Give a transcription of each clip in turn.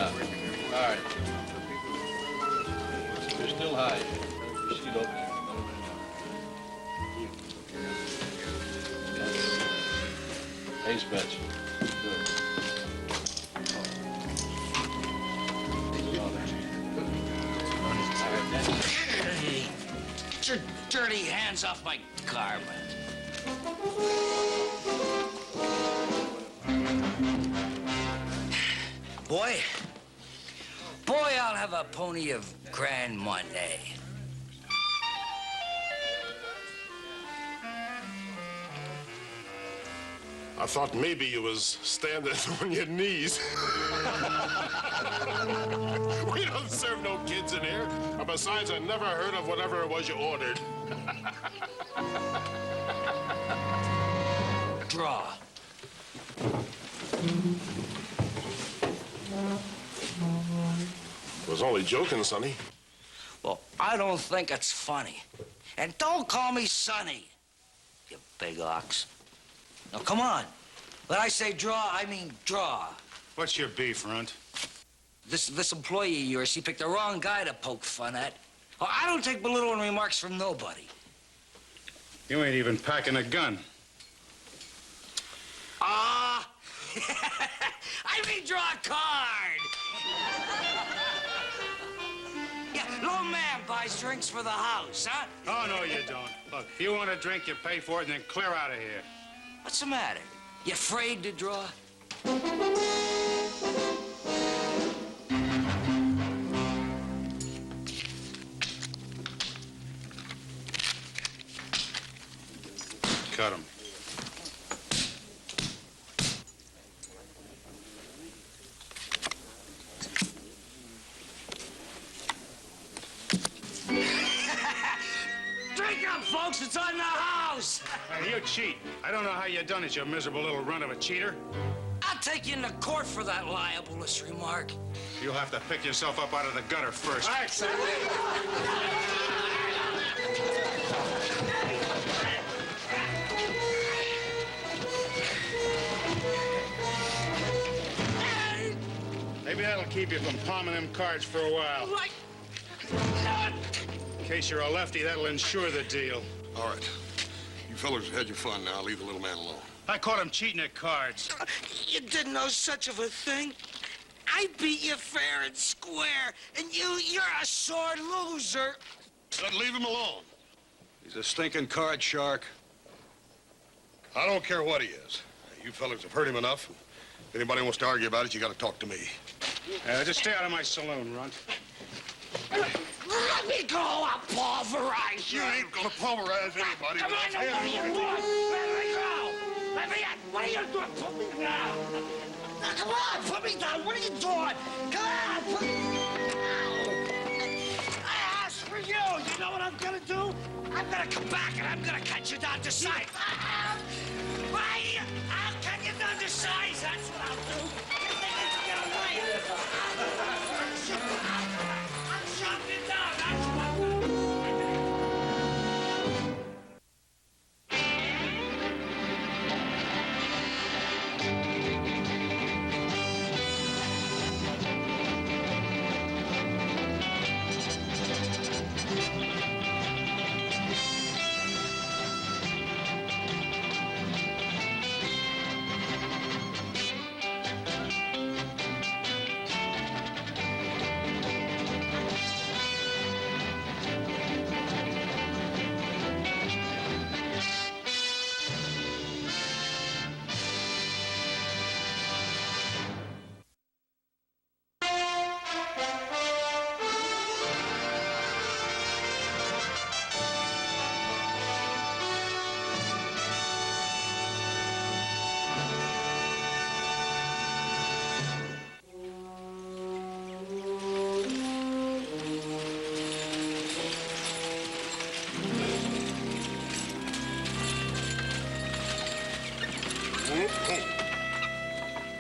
Yeah. All right. You're still high. Your seat open. Ace bets. Good. Hey, get your dirty hands off my car, man. Boy, I'll have a pony of Grand Monday. I thought maybe you was standing on your knees. We don't serve no kids in here. And besides, I never heard of whatever it was you ordered. Draw. I was only joking, Sonny. Well, I don't think it's funny. And don't call me Sonny, you big ox. Now, come on. When I say draw, I mean draw. What's your beef, Runt? This employee of yours, he picked the wrong guy to poke fun at. Oh, I don't take belittling remarks from nobody. You ain't even packing a gun. Ah! I mean draw a card! Yeah, little man buys drinks for the house, huh? Oh, no, you don't. Look, if you want a drink, you pay for it and then clear out of here. What's the matter? You afraid to draw? Cut him. Drink up, folks. It's on the house. Hey, you cheat. I don't know how you done it, you miserable little runt of a cheater. I'll take you into court for that libelous remark. You'll have to pick yourself up out of the gutter first. All right, son. Maybe that'll keep you from palming them cards for a while. Like... In case you're a lefty, that'll ensure the deal. All right. You fellas have had your fun now. Leave the little man alone. I caught him cheating at cards. You didn't know such of a thing. I beat you fair and square, and you're a sore loser. Then leave him alone. He's a stinking card shark. I don't care what he is. You fellas have heard him enough. If anybody wants to argue about it, you got to talk to me. Just stay out of my saloon, Runt. Let me go, I'll pulverize you. You ain't gonna pulverize anybody. Come on, what do you want? Let me go. Let me out. What are you doing? Put me down. Now, come on, put me down. What are you doing? Come on, put me down. I asked for you. You know what I'm gonna do? I'm gonna come back and I'm gonna cut you down to size. Why? I'll cut you down to size. That's what I'll do. You think I can get away? I'm shutting you down. That's what I'm gonna do.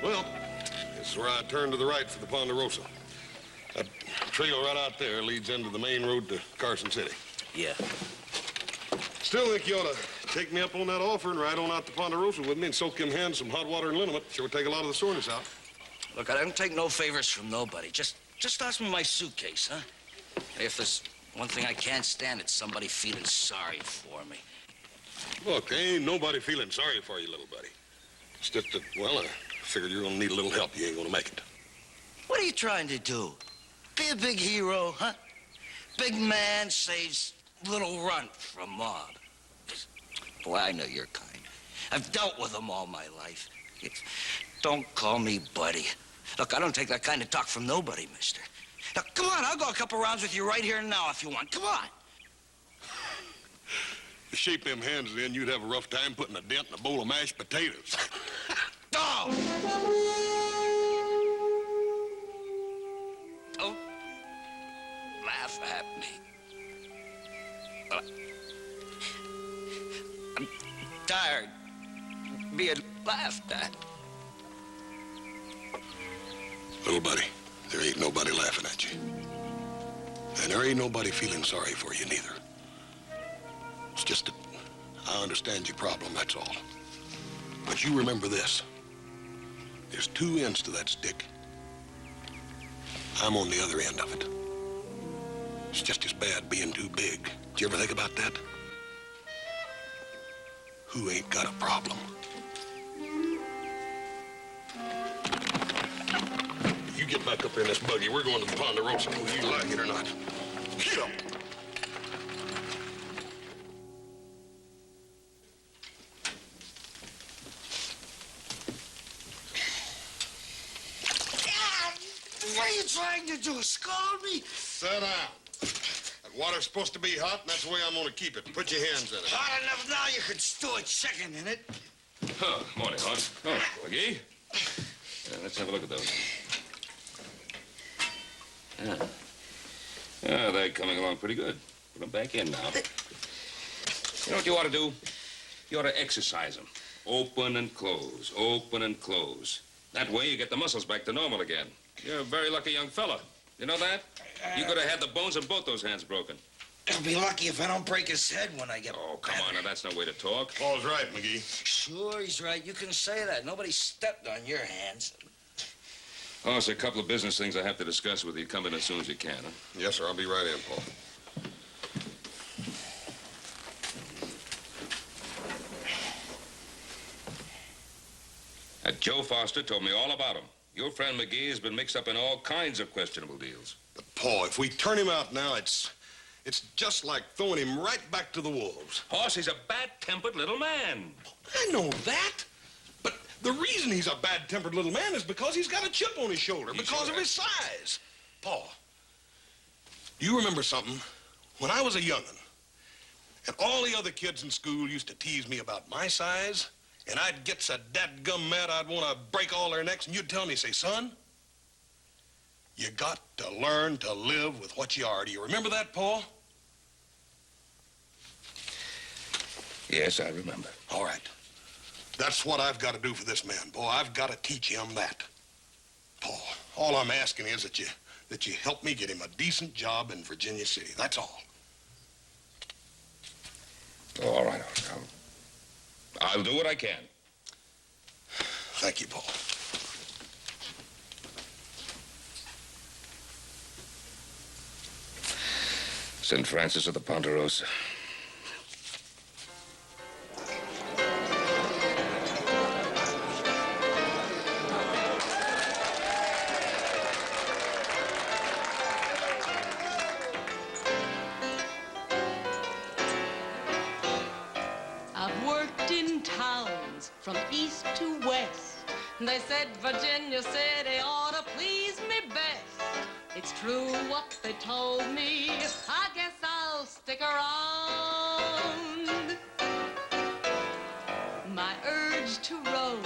Well, this is where I turn to the right for the Ponderosa. That trail right out there leads into the main road to Carson City. Yeah. Still think you ought to take me up on that offer and ride on out to Ponderosa with me and soak them hands in some hot water and liniment. Sure take a lot of the soreness out. Look, I don't take no favors from nobody. Just toss me my suitcase, huh? If there's one thing I can't stand, it's somebody feeling sorry for me. Look, ain't nobody feeling sorry for you, little buddy. It's just that, well, I figured you're gonna need a little help. You ain't gonna make it. What are you trying to do? Be a big hero, huh? Big man saves little runt from mob. Boy, I know your kind. I've dealt with them all my life. Don't call me buddy. Look, I don't take that kind of talk from nobody, mister. Now, come on, I'll go a couple rounds with you right here and now if you want. Come on. The shape them hands in, you'd have a rough time putting a dent in a bowl of mashed potatoes. Oh! Don't laugh at me. I'm tired of being laughed at. Little buddy, there ain't nobody laughing at you. And there ain't nobody feeling sorry for you neither. It's just that I understand your problem, that's all. But you remember this. There's two ends to that stick. I'm on the other end of it. It's just as bad being too big. Did you ever think about that? Who ain't got a problem? You get back up there in this buggy. We're going to the Ponderosa, whether you like it or not. Get up. What are you trying to do, scold me? Sit down. That water's supposed to be hot, and that's the way I'm going to keep it. Put your hands in it. Hot enough now you could stew a chicken in it. Oh, morning, Hart. Oh, McGee. Yeah, let's have a look at those. Yeah, they're coming along pretty good. Put them back in now. You know what you ought to do? You ought to exercise them. Open and close, open and close. That way you get the muscles back to normal again. You're a very lucky young fella. You know that? You could have had the bones in both those hands broken. I'll be lucky if I don't break his head when I get... Oh, come on, now, that's no way to talk. Paul's right, McGee. Sure, he's right. You can say that. Nobody stepped on your hands. Oh, it's a couple of business things I have to discuss with you. Come in as soon as you can, huh? Yes, sir. I'll be right in, Paul. Joe Foster told me all about him. Your friend McGee has been mixed up in all kinds of questionable deals. But, Paul, if we turn him out now, it's just like throwing him right back to the wolves. Hoss, he's a bad-tempered little man. I know that. But the reason he's a bad-tempered little man is because he's got a chip on his shoulder, because of his size. Paul, do you remember something? When I was a young'un, and all the other kids in school used to tease me about my size, and I'd get so dadgum mad I'd want to break all their necks, and you'd tell me, say, son, you got to learn to live with what you are. Do you remember that, Paul? Yes, I remember. All right. That's what I've got to do for this man, boy. I've got to teach him that. Paul, all I'm asking is that you help me get him a decent job in Virginia City. That's all. Oh, all right. I'll do what I can. Thank you, Paul. St. Francis of the Ponderosa. From east to west, they said Virginia City ought to please me best. It's true what they told me, I guess I'll stick around. My urge to roam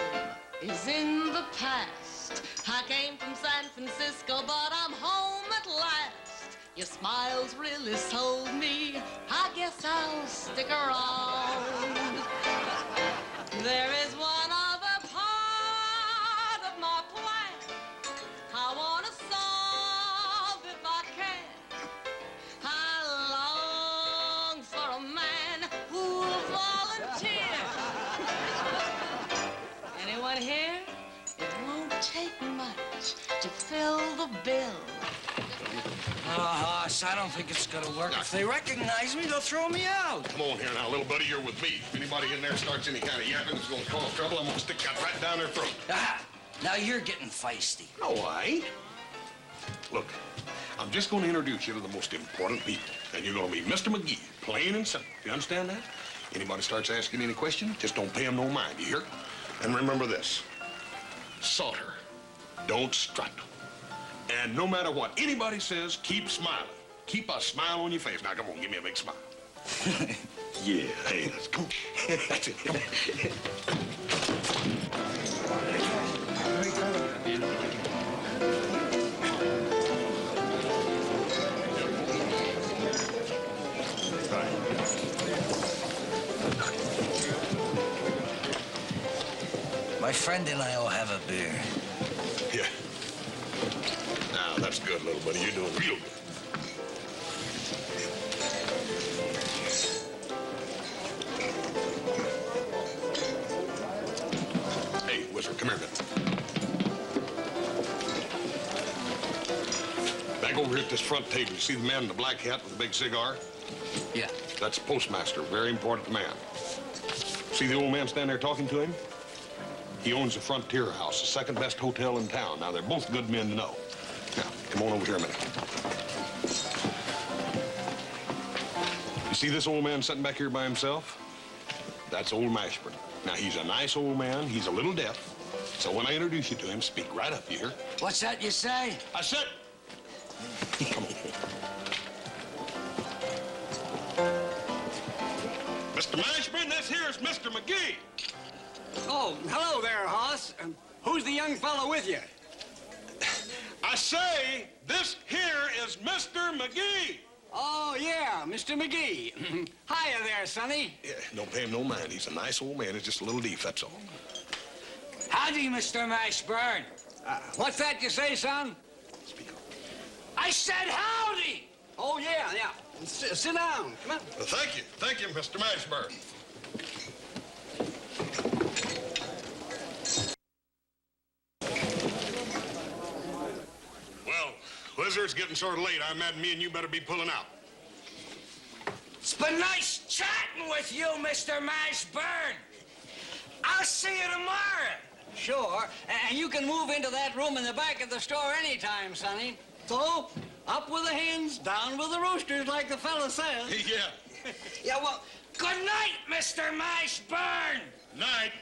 is in the past. I came from San Francisco, but I'm home at last. Your smiles really sold me, I guess I'll stick around. There is one other part of my plan I want to solve if I can. I long for a man who'll volunteer. Anyone here? It won't take much. will. Hoss, I don't think it's gonna work. If they recognize me, they'll throw me out. Come on here now, little buddy, you're with me. If anybody in there starts any kind of yapping that's gonna cause trouble, I'm gonna stick that right down their throat. Ah, now you're getting feisty. No, I ain't. Look, I'm just gonna introduce you to the most important people. And you're gonna meet Mr. McGee, plain and simple. You understand that? Anybody starts asking any questions, just don't pay them no mind, you hear? And remember this, Salter, don't strut. And no matter what anybody says, keep smiling. Keep a smile on your face. Now, come on, give me a big smile. Yeah, hey, let's go. That's it, come on. My friend and I will have a beer. Yeah. Now, that's good, little buddy. You're doing real good. Hey, Whizzer, come here a minute. Back over here at this front table, you see the man in the black hat with the big cigar? Yeah. That's the postmaster, very important man. See the old man standing there talking to him? He owns the Frontier House, the second best hotel in town. Now, they're both good men to know. Now, come on over here a minute. You see this old man sitting back here by himself? That's old Mashburn. Now, he's a nice old man. He's a little deaf. So when I introduce you to him, speak right up, you hear? What's that you say? I said... Come on. Mr. Mashburn, this here is Mr. McGee. Oh, hello there, Hoss. Who's the young fellow with you? I say, this here is Mr. McGee. Oh, yeah, Mr. McGee. Hiya there, Sonny. Yeah, don't pay him no mind. He's a nice old man. He's just a little deaf, that's all. Howdy, Mr. Mashburn. What's that you say, son? Speak up. I said howdy. Oh, yeah. Sit down. Come on. Well, thank you. Thank you, Mr. Mashburn. Well, Whizzer, it's getting sort of late. I imagine me and you better be pulling out. It's been nice chatting with you, Mr. Mashburn. I'll see you tomorrow. Sure. And you can move into that room in the back of the store anytime, Sonny. So, up with the hens, down with the roosters, like the fella says. Yeah. Yeah, well, good night, Mr. Mashburn. Night.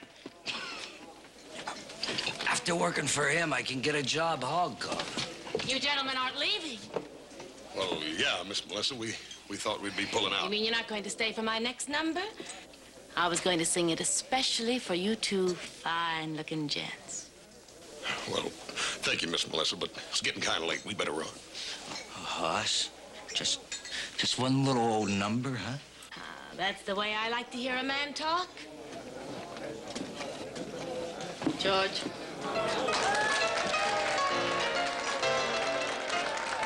After working for him, I can get a job hog calling. You gentlemen aren't leaving. Well, yeah, Miss Melissa, we thought we'd be pulling out. You mean you're not going to stay for my next number? I was going to sing it especially for you two fine-looking gents. Well, thank you, Miss Melissa, but it's getting kind of late. We better run. Hoss, just one little old number, huh? That's the way I like to hear a man talk. George.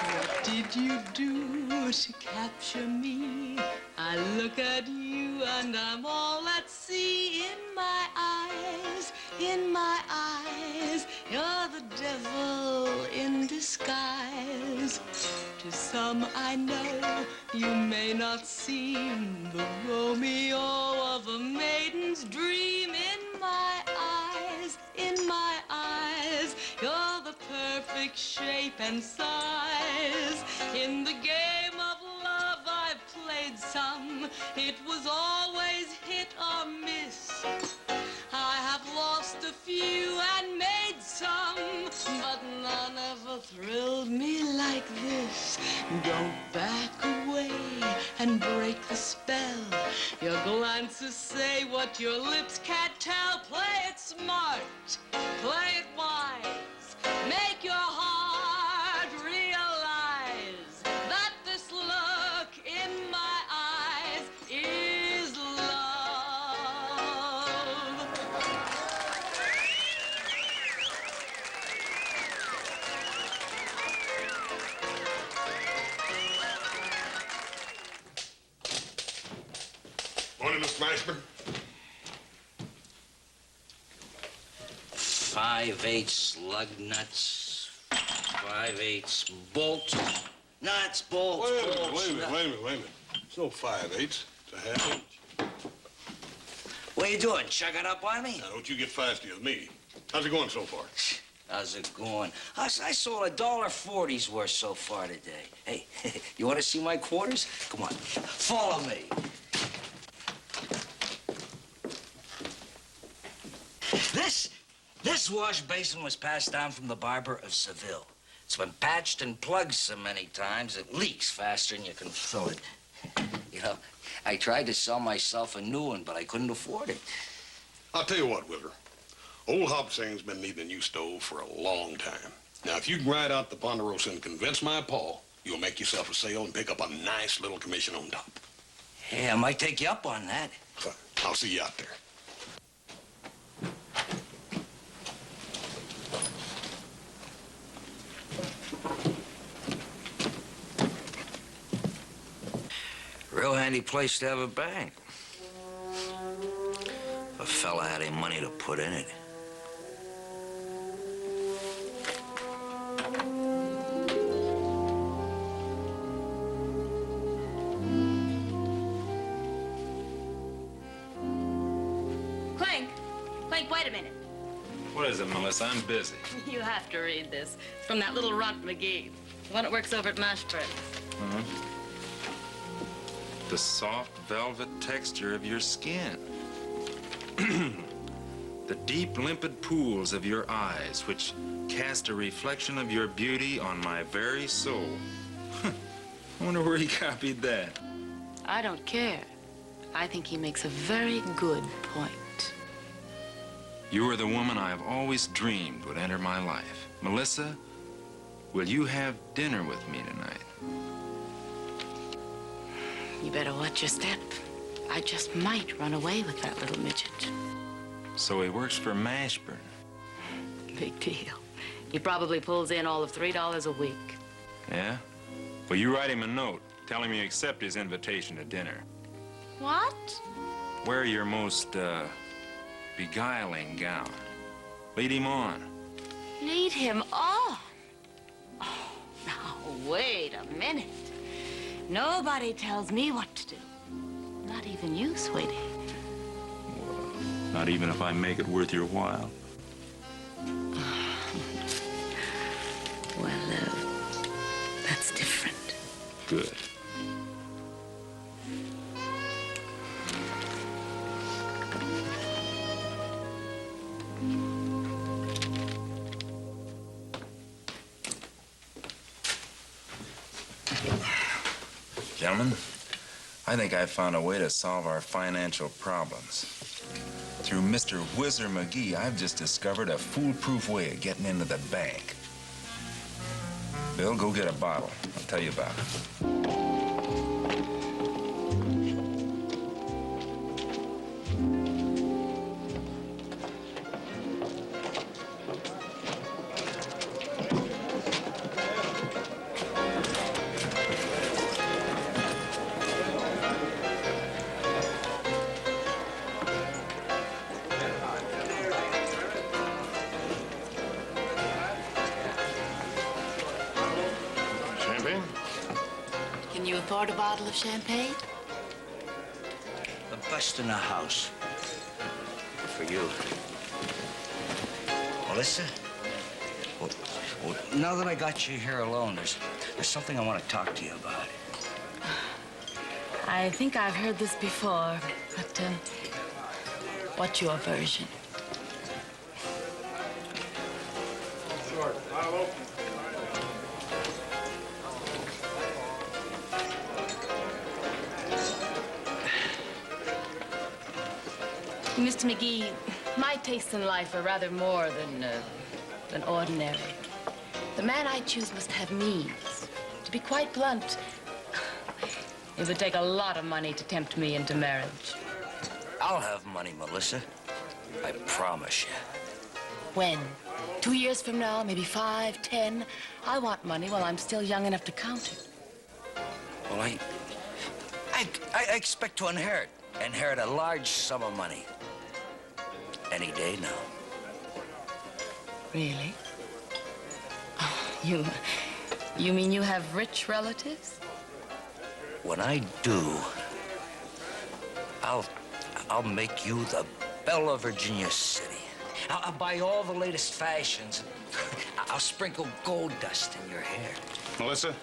What did you do to capture me? I look at you and I'm all at sea. In my eyes, you're the devil in disguise. To some I know you may not seem the Romeo of a maiden's dream. In my eyes, you're the perfect shape and size. In the game of love I've played some, it was always hit or miss. I have lost a few and made some, but none ever thrilled me like this. Don't back away and break the spell. Your glances say what your lips can't tell. Play it smart, play it wise. Make your heart realize that this look in my eyes is love. Morning, Miss Mashburn. 5/8 slug nuts, 5 5/8 bolts. Nuts, bolts, Wait a bolts. minute. It's no 5/8. It's a half inch. What are you doing, chugging up on me? Now, don't you get feisty with me. How's it going so far? How's it going? I sold $1.40's worth so far today. Hey, you want to see my quarters? Come on, follow me. This wash basin was passed down from the barber of Seville. It's been patched and plugged so many times it leaks faster than you can fill it. You know, I tried to sell myself a new one, but I couldn't afford it. I'll tell you what, Whizzer. Old Hobsang's been needing a new stove for a long time. Now, if you can ride out the Ponderosa and convince my pa, you'll make yourself a sale and pick up a nice little commission on top. Hey, I might take you up on that. Fine. I'll see you out there. Real handy place to have a bank. If a fella had any money to put in it. Clink, wait a minute. What is it, Melissa? I'm busy. You have to read this. It's from that little runt McGee, the one that works over at Mashburn. The soft velvet texture of your skin. The deep, limpid pools of your eyes, which cast a reflection of your beauty on my very soul. I wonder where he copied that. I don't care. I think he makes a very good point. You are the woman I have always dreamed would enter my life. Melissa, will you have dinner with me tonight? You better watch your step. I just might run away with that little midget. So he works for Mashburn. Big deal. He probably pulls in all of $3 a week. Yeah? Well, you write him a note. Tell him you accept his invitation to dinner. What? Wear your most, beguiling gown. Lead him on. Lead him on? Oh, now, wait a minute. Nobody tells me what to do. Not even you, sweetie. Well, not even if I make it worth your while. Well, that's different. Good. Gentlemen, I think I've found a way to solve our financial problems. Through Mr. Whizzer McGee, I've just discovered a foolproof way of getting into the bank. Bill, go get a bottle. I'll tell you about it. Can you afford a bottle of champagne? The best in the house. For you. Melissa? Well, now that I got you here alone, there's something I want to talk to you about. I think I've heard this before, but, what's your version? Mr. McGee, my tastes in life are rather more than ordinary. The man I choose must have means. To be quite blunt, it would take a lot of money to tempt me into marriage. I'll have money, Melissa. I promise you. When? 2 years from now, maybe 5, 10? I want money while I'm still young enough to count it. Well, I expect to inherit a large sum of money. Any day now. Really? Oh, You mean you have rich relatives? When I do, I'll make you the belle of Virginia City. I'll buy all the latest fashions. I'll sprinkle gold dust in your hair. Melissa?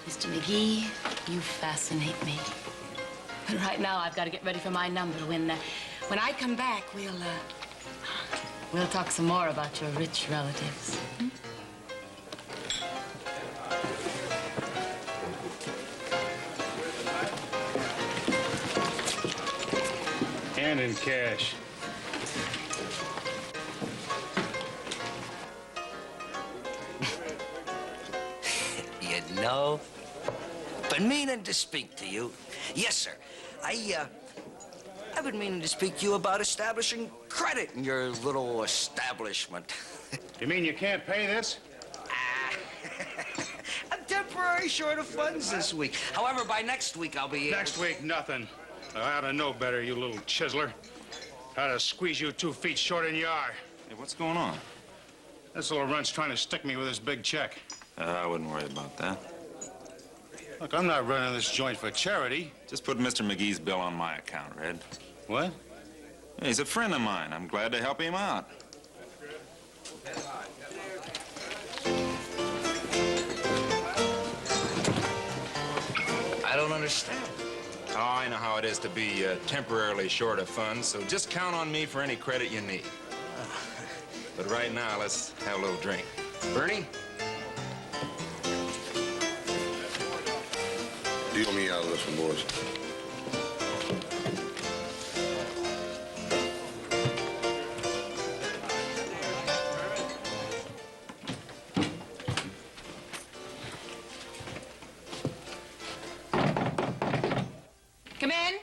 Mr. McGee, you fascinate me. But right now, I've got to get ready for my number. When I come back, we'll talk some more about your rich relatives. Hmm? And in cash. You know, been meaning to speak to you. Yes, sir. I've been meaning to speak to you about establishing credit in your little establishment. You mean you can't pay this? I'm temporarily short of funds this week. However, by next week, I'll be able... Next week, nothing. I ought to know better, you little chiseler. I ought to squeeze you 2 feet shorter than you are. Hey, what's going on? This little runt's trying to stick me with this big check. I wouldn't worry about that. Look, I'm not running this joint for charity. Just put Mr. McGee's bill on my account, Red. What? He's a friend of mine. I'm glad to help him out. I don't understand. Oh, I know how it is to be temporarily short of funds, so just count on me for any credit you need. But right now, let's have a little drink. Bernie? Deal me out of this one, boys. Come in.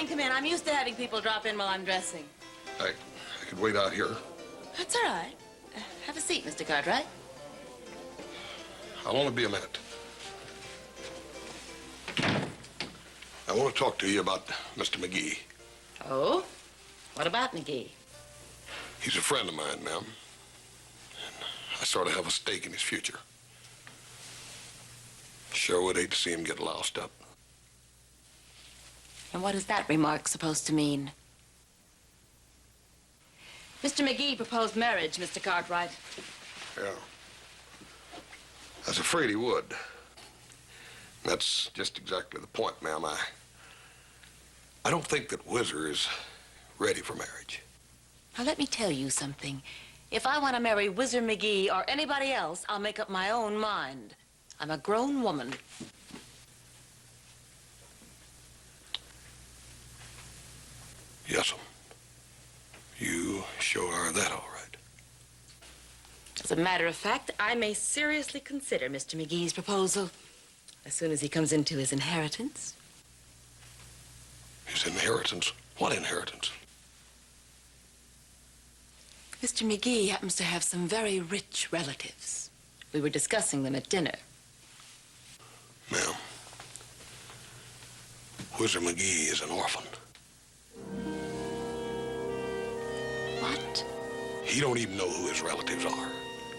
Come in. I'm used to having people drop in while I'm dressing. I could wait out here. That's all right. Have a seat, Mr. Cartwright. I'll only be a minute. I want to talk to you about Mr. McGee. Oh? What about McGee? He's a friend of mine, ma'am. And I sort of have a stake in his future. Sure would hate to see him get loused up. And what is that remark supposed to mean? Mr. McGee proposed marriage, Mr. Cartwright. Yeah. I was afraid he would. That's just exactly the point, ma'am. I don't think that Whizzer is ready for marriage. Now, let me tell you something. If I want to marry Whizzer McGee or anybody else, I'll make up my own mind. I'm a grown woman. Yes'm. You sure are that all right. As a matter of fact, I may seriously consider Mr. McGee's proposal as soon as he comes into his inheritance. His inheritance? What inheritance? Mr. McGee happens to have some very rich relatives. We were discussing them at dinner. Ma'am, Whizzer McGee is an orphan. What? He don't even know who his relatives are.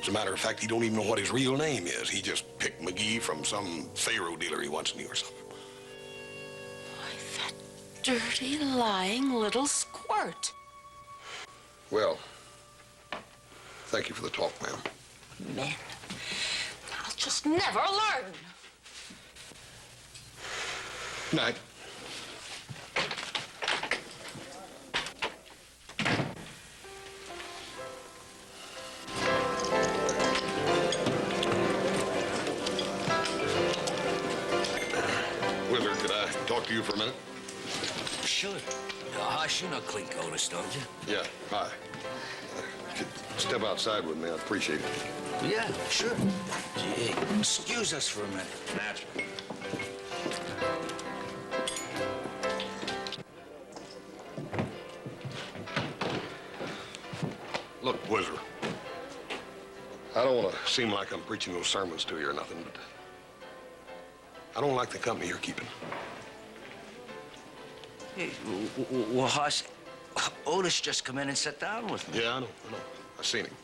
As a matter of fact, he don't even know what his real name is. He just picked McGee from some Pharaoh dealer he once knew or something. Why, that dirty, lying little squirt. Well, thank you for the talk, ma'am. Men. I'll just never learn. Good night. Whizzer, could I talk to you for a minute? Sure. Hush, you know Clink Otis, don't you? Yeah, hi. If you'd step outside with me, I'd appreciate it. Yeah, sure. Gee, excuse us for a minute. Naturally. Look, Whizzer, I don't want to seem like I'm preaching those sermons to you or nothing, but I don't like the company you're keeping. Hey, well, Hush, Otis just come in and sat down with me. Yeah, I know. I seen him.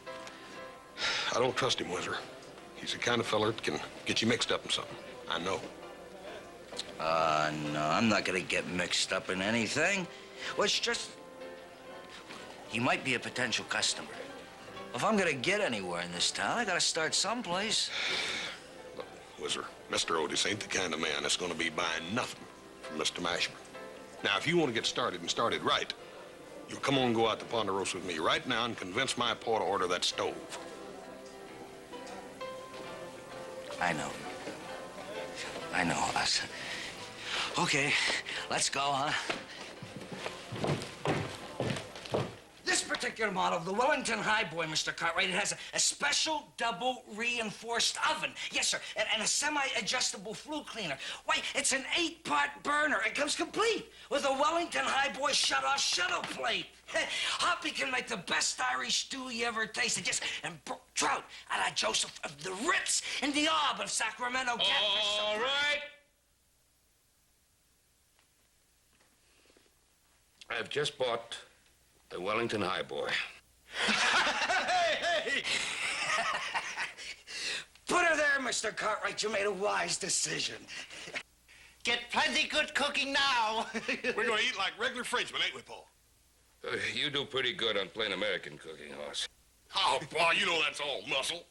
I don't trust him, Whizzer. He's the kind of feller that can get you mixed up in something. I know. No, I'm not gonna get mixed up in anything. Well, it's just... He might be a potential customer. If I'm gonna get anywhere in this town, I gotta start someplace. Look, Whizzer, Mr. Otis ain't the kind of man that's gonna be buying nothing from Mr. Mashburn. Now, if you want to get started and started right, you'll come on and go out to Ponderosa with me right now and convince my pa to order that stove. I know, Us. Okay, let's go, huh? This particular model, the Wellington Highboy, Mr. Cartwright, it has a special double reinforced oven. Yes, sir, and a semi-adjustable flue cleaner. Why, it's an 8-part burner. It comes complete with a Wellington Highboy shut-off shuttle plate. Hoppy can make the best Irish stew you ever tasted. And trout a la Joseph of the Ritz and the Orb of Sacramento. All right. I've just bought the Wellington Highboy. Hey! Put her there, Mr. Cartwright. You made a wise decision. Get plenty good cooking now. We're gonna eat like regular Frenchmen, ain't we, Paul? You do pretty good on plain American cooking, Hoss. Oh, Paul, you know that's all muscle.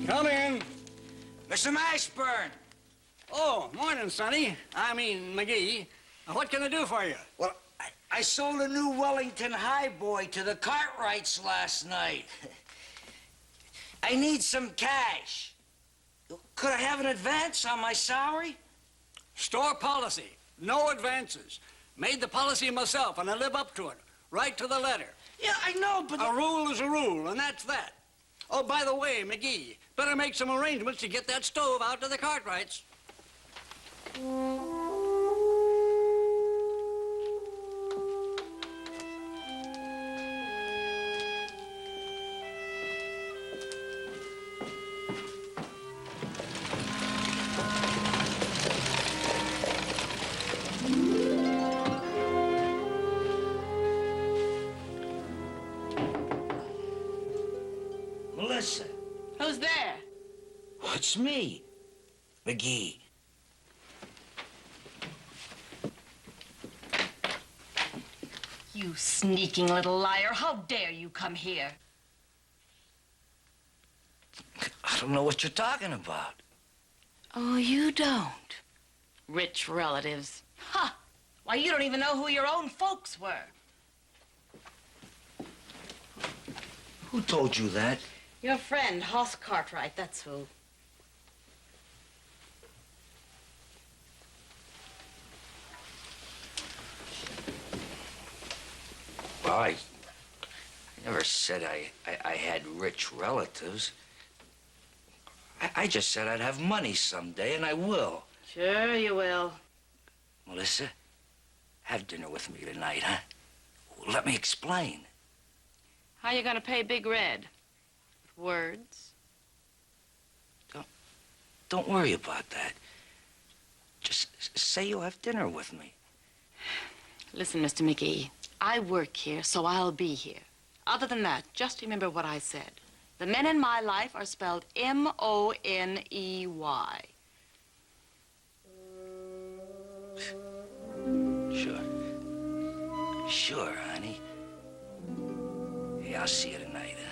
Come in. Mr. Mashburn. Oh, morning, Sonny. I mean, McGee. What can I do for you? Well, I sold a new Wellington Highboy to the Cartwrights last night. I need some cash. Could I have an advance on my salary? Store policy. No advances. Made the policy myself, and I live up to it. Right to the letter. Yeah, I know, but... A rule is a rule, and that's that. Oh, by the way, McGee, better make some arrangements to get that stove out to the Cartwrights. Melissa. Who's there? Oh, it's me, McGee. You sneaking little liar. How dare you come here? I don't know what you're talking about. Oh, you don't? Rich relatives. Ha! Why, you don't even know who your own folks were. Who told you that? Your friend, Hoss Cartwright, that's who. Well, I never said I had rich relatives. I just said I'd have money someday, and I will. Sure you will. Melissa, have dinner with me tonight, huh? Let me explain. How you gonna pay Big Red? With words? Don't worry about that. Just say you'll have dinner with me. Listen, Mr. McGee, I work here, so I'll be here. Other than that, just remember what I said. The men in my life are spelled M-O-N-E-Y. Sure. Sure, honey. Hey, I'll see you tonight, huh?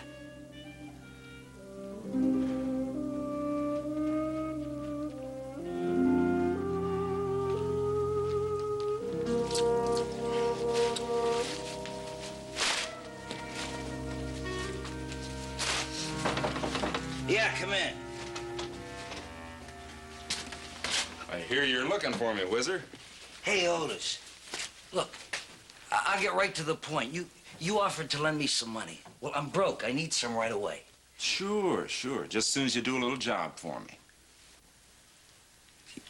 Yeah, come in. I hear you're looking for me, Whizzer. Hey, Otis. Look, I'll get right to the point. You offered to lend me some money. Well, I'm broke. I need some right away. Sure. Just as soon as you do a little job for me.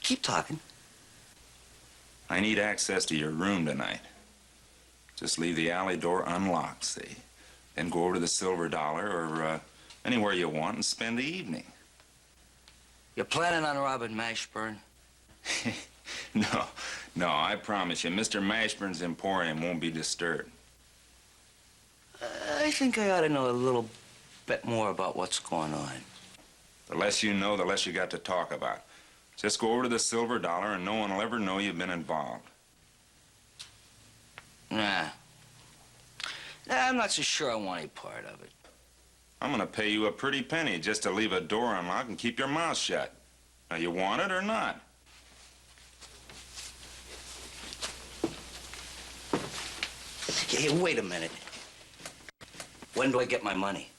Keep talking. I need access to your room tonight. Just leave the alley door unlocked, see? Then go over to the Silver Dollar or anywhere you want and spend the evening. You're planning on robbing Mashburn? No, I promise you, Mr. Mashburn's emporium won't be disturbed. I think I ought to know a little bit more about what's going on. The less you know, the less you got to talk about. Just go over to the Silver Dollar and no one will ever know you've been involved. Nah, I'm not so sure I want any part of it. I'm gonna pay you a pretty penny just to leave a door unlocked and keep your mouth shut. Now, you want it or not? Hey, wait a minute. When do I get my money?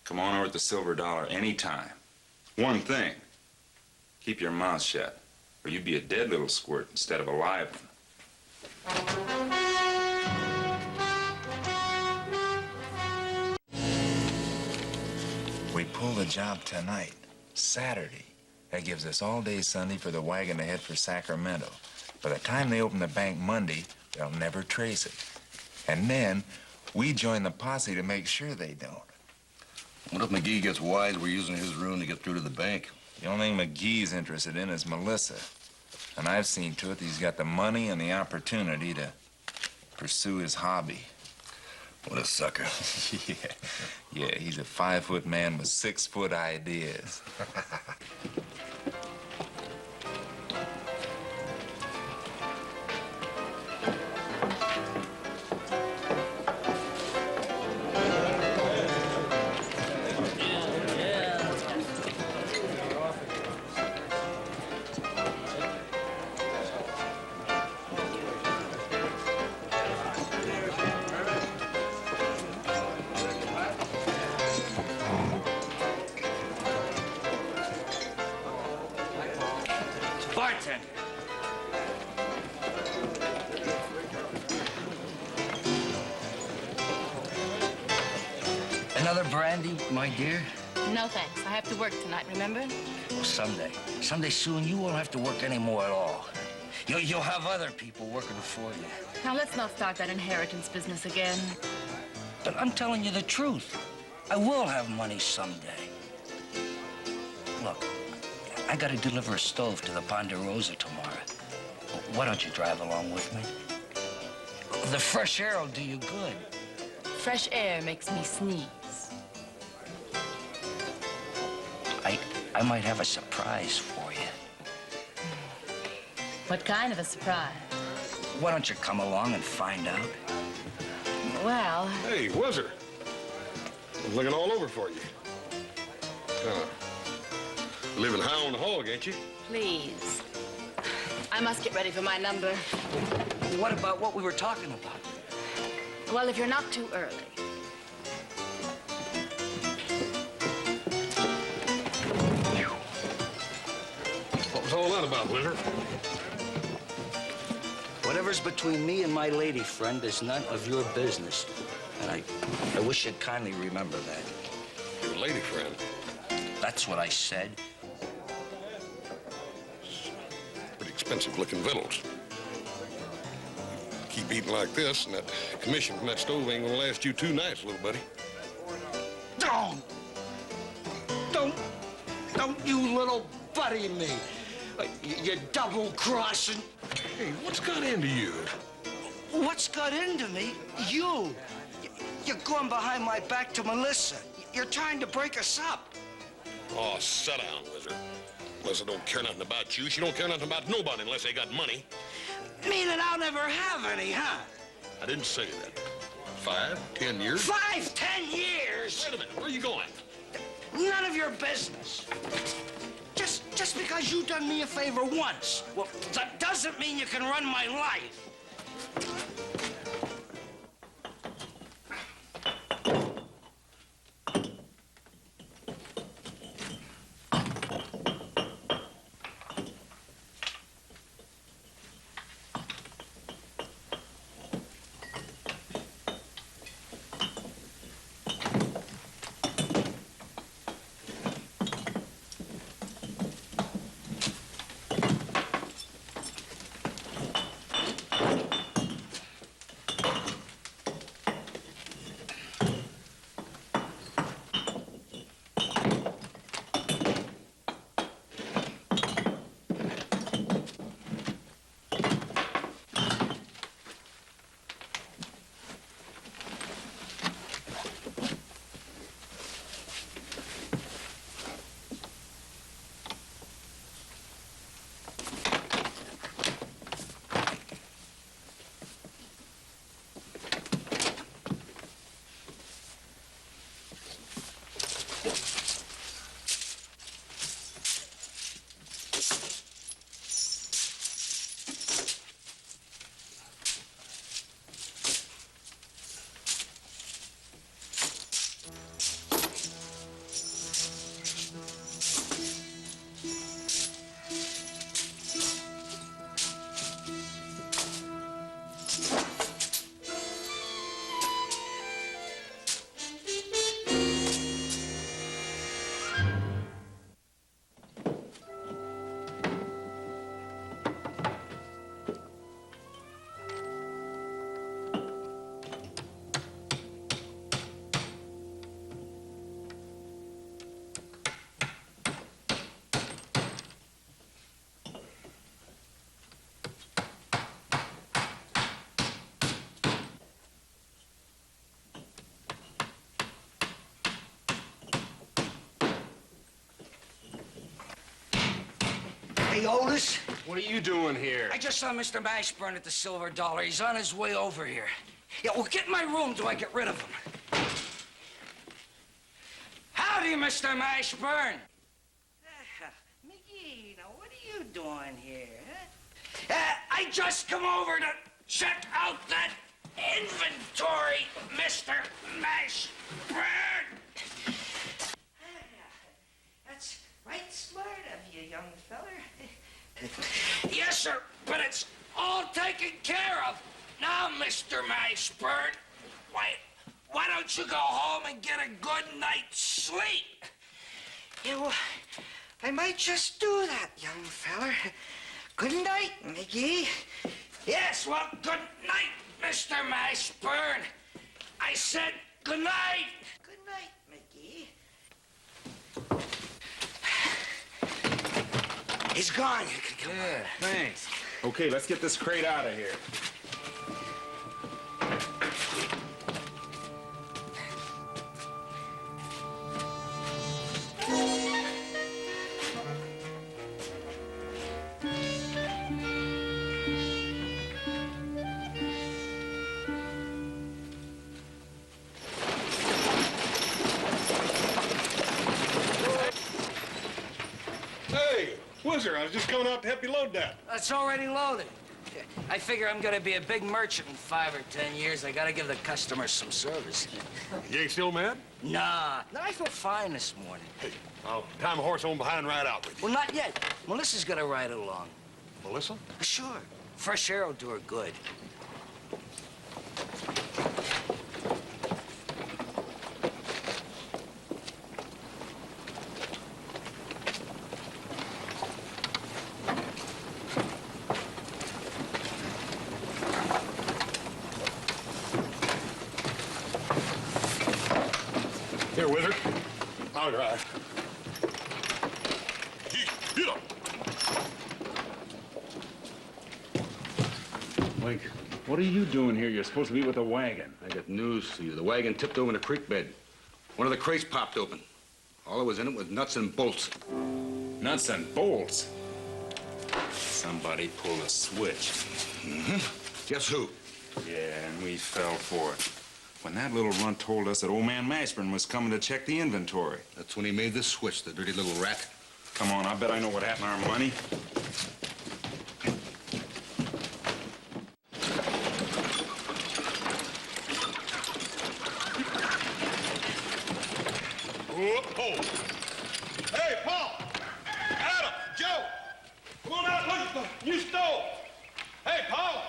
Come on over at the Silver Dollar anytime. One thing, keep your mouth shut, or you'd be a dead little squirt instead of a live one. We pull the job tonight, Saturday. That gives us all day Sunday for the wagon to head for Sacramento. By the time they open the bank Monday, they'll never trace it. And then we join the posse to make sure they don't. What if McGee gets wise we're using his room to get through to the bank? The only thing McGee's interested in is Melissa. And I've seen to it that he's got the money and the opportunity to pursue his hobby. What a sucker. Yeah, he's a 5-foot man with 6-foot ideas. Bartender. Another brandy, my dear? No, thanks. I have to work tonight, remember? Well, someday. Someday soon, you won't have to work anymore at all. You'll have other people working for you. Now, let's not start that inheritance business again. But I'm telling you the truth. I will have money someday. Look, I gotta deliver a stove to the Ponderosa tomorrow. Why don't you drive along with me? The fresh air will do you good. Fresh air makes me sneeze. I might have a surprise for you. What kind of a surprise? Why don't you come along and find out? Well... Hey, Whizzer. I'm looking all over for you. Living high on the hog, ain't you? Please. I must get ready for my number. What about what we were talking about? Well, if you're not too early. What was all that about, Whizzer? Whatever's between me and my lady friend is none of your business. And I wish you'd kindly remember that. Your lady friend? That's what I said. Pretty expensive-looking victuals. Keep eating like this, and that commission from that stove ain't gonna last you 2 nights, little buddy. Don't you little buddy me. You double-crossing. Hey, what's got into you? What's got into me? You. You're going behind my back to Melissa. You're trying to break us up. Oh, sit down, Whizzer. Melissa don't care nothing about you. She don't care nothing about nobody unless they got money. Meaning I'll never have any, huh? I didn't say that. 5, 10 years? 5, 10 years? Wait a minute, where are you going? None of your business. Just because you done me a favor once, well, that doesn't mean you can run my life. Hey, Otis. What are you doing here? I just saw Mr. Mashburn at the Silver Dollar. He's on his way over here. Yeah, well, get in my room till I get rid of him. Howdy, Mr. Mashburn. Mickey, now what are you doing here, huh? I just come over to check out that inventory, Mr. Mashburn. That's right smart of you, young feller. Yes, sir, but it's all taken care of. Now, Mr. Mashburn, why don't you go home and get a good night's sleep? Yeah, well, I might just do that, young feller. Good night, Mickey. Yes, well, good night, Mr. Mashburn. I said good night. Good night, Mickey. He's gone. You can come Yeah, thanks. Okay, let's get this crate out of here. Hey, Whizzer, I was just coming out to help you load that. It's already loaded. I figure I'm gonna be a big merchant in 5 or 10 years. I gotta give the customers some service. You ain't still mad? Nah, I feel fine this morning. Hey, I'll time a horse on behind and ride out with you. Well, not yet. Melissa's gonna ride along. Melissa? Sure. Fresh air will do her good. Here, Whizzer. I'll drive. Get up. Mike, what are you doing here? You're supposed to be with the wagon. I got news for you. The wagon tipped over in a creek bed. One of the crates popped open. All that was in it was nuts and bolts. Nuts and bolts. Somebody pulled a switch. Guess who? Yeah, and we fell for it. When that little runt told us that old man Mashburn was coming to check the inventory. That's when he made the switch, the dirty little rat. Come on, I bet I know what happened to our money. Whoa. Hey, Paul! Adam! Joe! Come on out, look at the new stove! Hey, Paul!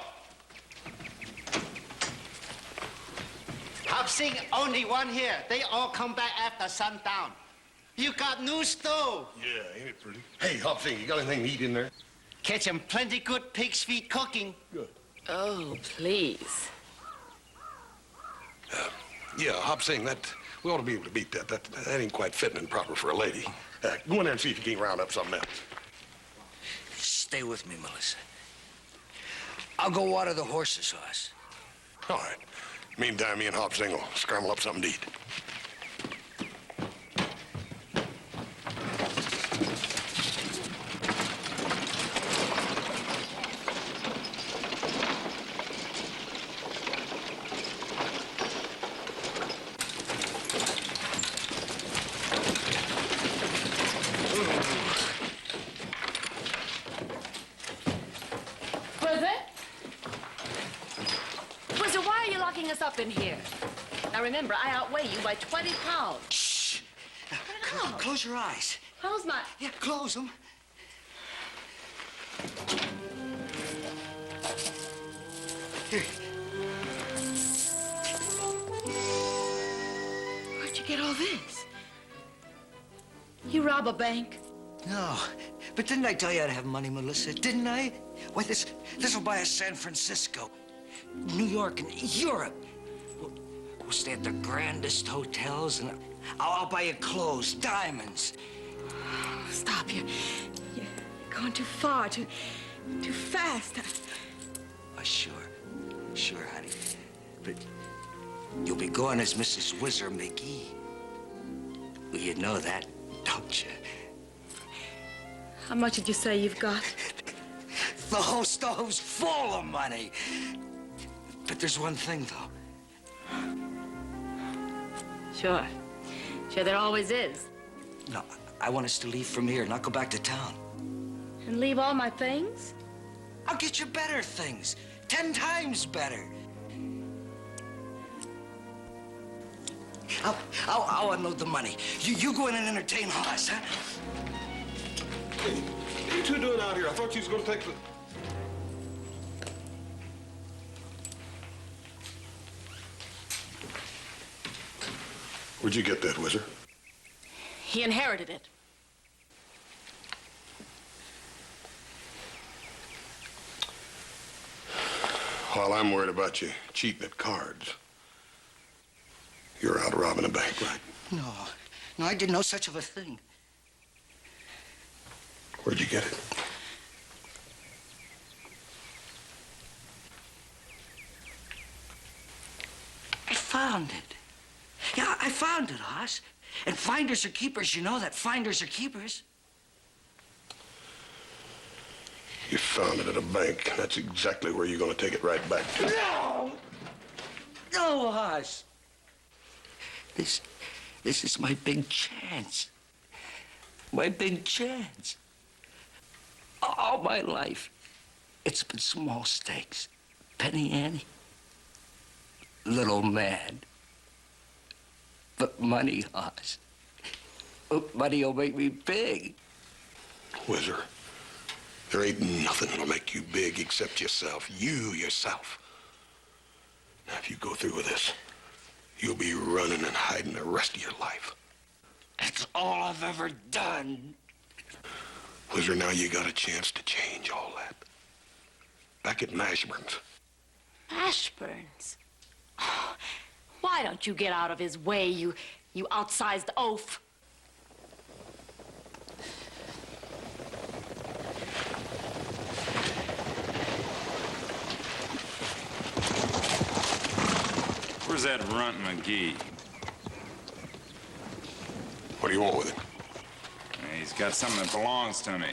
I'm seeing only one here. They all come back after sundown. You got new stove. Yeah, ain't it pretty? Hey, Hopsing, you got anything to eat in there? Kitchen plenty good pig's feet cooking. Good. Oh, please. Yeah, Hopsing, that we ought to be able to beat that. That ain't quite fitting and proper for a lady. Go in there and see if you can't round up something else. Stay with me, Melissa. I'll go water the horses, Hoss. All right. Meantime, me and Hopsing will scramble up something to eat. Whizzer, why are you locking us up in here? Now remember, I outweigh you by 20 pounds. Shh. Close your eyes. How's my... Yeah, close them. Here. Where'd you get all this? You rob a bank? No, but didn't I tell you I'd have money, Melissa? Didn't I? Why, this will buy us San Francisco, New York, and Europe. We'll stay at the grandest hotels, and I'll buy you clothes, diamonds. Stop, you're going too far, too fast. Oh, sure, honey. But you'll be going as Mrs. Whizzer McGee. Well, you know that, don't you? How much did you say you've got? The whole stove's full of money. But there's one thing, though. Sure. Sure, there always is. No, I want us to leave from here, not go back to town. And leave all my things? I'll get you better things. 10 times better. I'll unload the money. You go in and entertain Hoss, huh? Hey, what are you two doing out here? I thought you was going to take the... Where'd you get that, Whizzer? He inherited it. While I'm worried about you cheating at cards, you're out robbing a bank, right? No, I did no such of a thing. Where'd you get it? I found it. Yeah, I found it, Hoss. And finders are keepers, you know that. Finders are keepers. You found it at a bank. That's exactly where you're going to take it right back to. No! No, Hoss. This is my big chance. My big chance. All my life, it's been small stakes. Penny ante. Little man. But money, Hoss. Money will make me big. Whizzer, there ain't nothing that'll make you big except yourself. You, yourself. Now, if you go through with this, you'll be running and hiding the rest of your life. That's all I've ever done. Whizzer, now you got a chance to change all that. Back at Mashburn's. Ashburn's? Oh, why don't you get out of his way, you outsized oaf? Where's that runt McGee? What do you want with him? He's got something that belongs to me.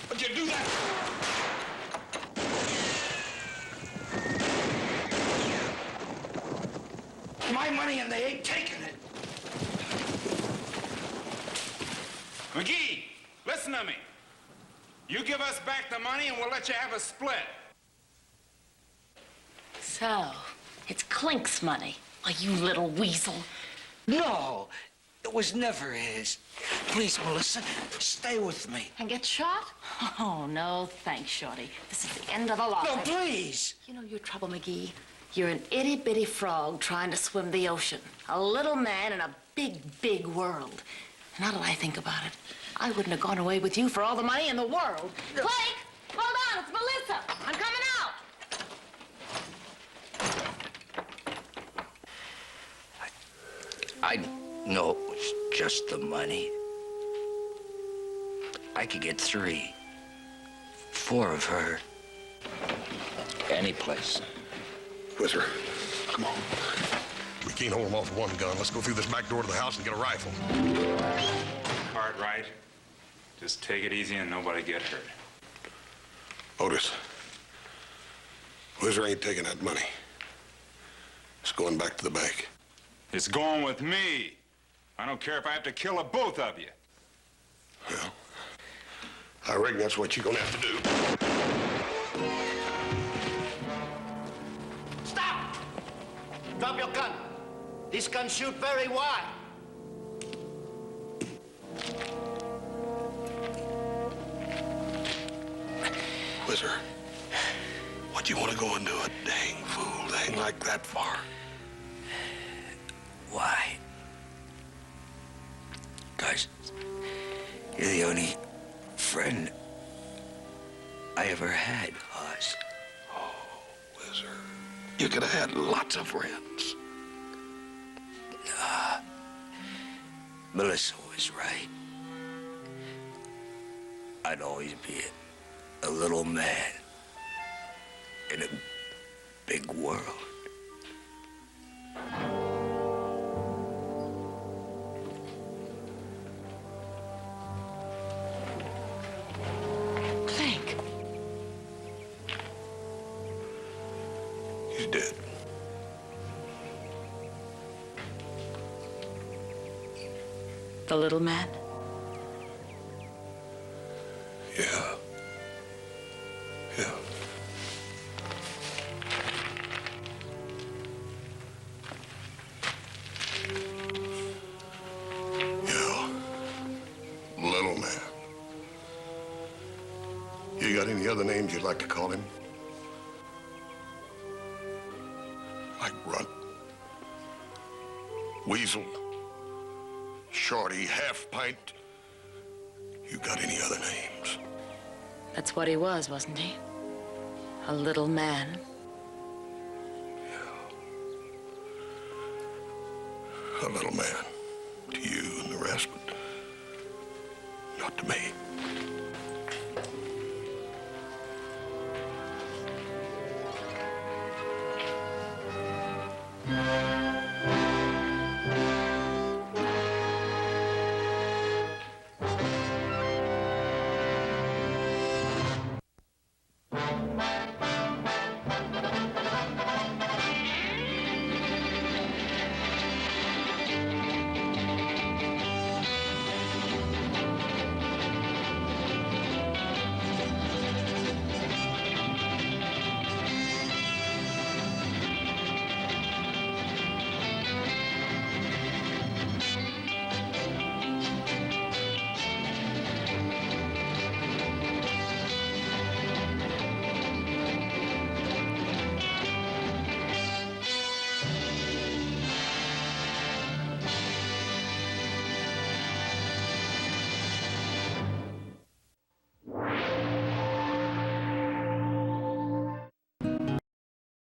What'd you do that? My money and they ain't taking it. McGee, listen to me. You give us back the money and we'll let you have a split. So, it's Clink's money. Oh, you little weasel. No, it was never his. Please, Melissa, stay with me. And get shot? Oh, no, thanks, Shorty. This is the end of the line. No, please. You know your trouble, McGee? You're an itty-bitty frog trying to swim the ocean. A little man in a big, big world. Now that I think about it, I wouldn't have gone away with you for all the money in the world. Clink! Hold on, it's Melissa. I'm coming out. I know it was just the money. I could get 3, 4 of her. Any place. Whizzer, come on. We can't hold them off with one gun. Let's go through this back door to the house and get a rifle. Cartwright, just take it easy and nobody get hurt. Otis, Whizzer ain't taking that money. It's going back to the bank. It's going with me. I don't care if I have to kill the both of you. Well, I reckon that's what you're gonna have to do. Stop! Drop your gun. These guns shoot very wide. Whizzer, what you want to go and do it? Dang fool, they ain't like that far. Why? 'Cause you're the only friend I ever had, Hoss. Oh, Whizzer, you could have had lots of friends. Melissa was right. I'd always be a little man in a big world. He's dead. The little man? Yeah. Yeah. Yeah. Little man. You got any other names you'd like to call him? Like Runt, Weasel, Shorty, Half Pint. You got any other names? That's what he was, wasn't he? A little man. A little man to you and the rest, but not to me.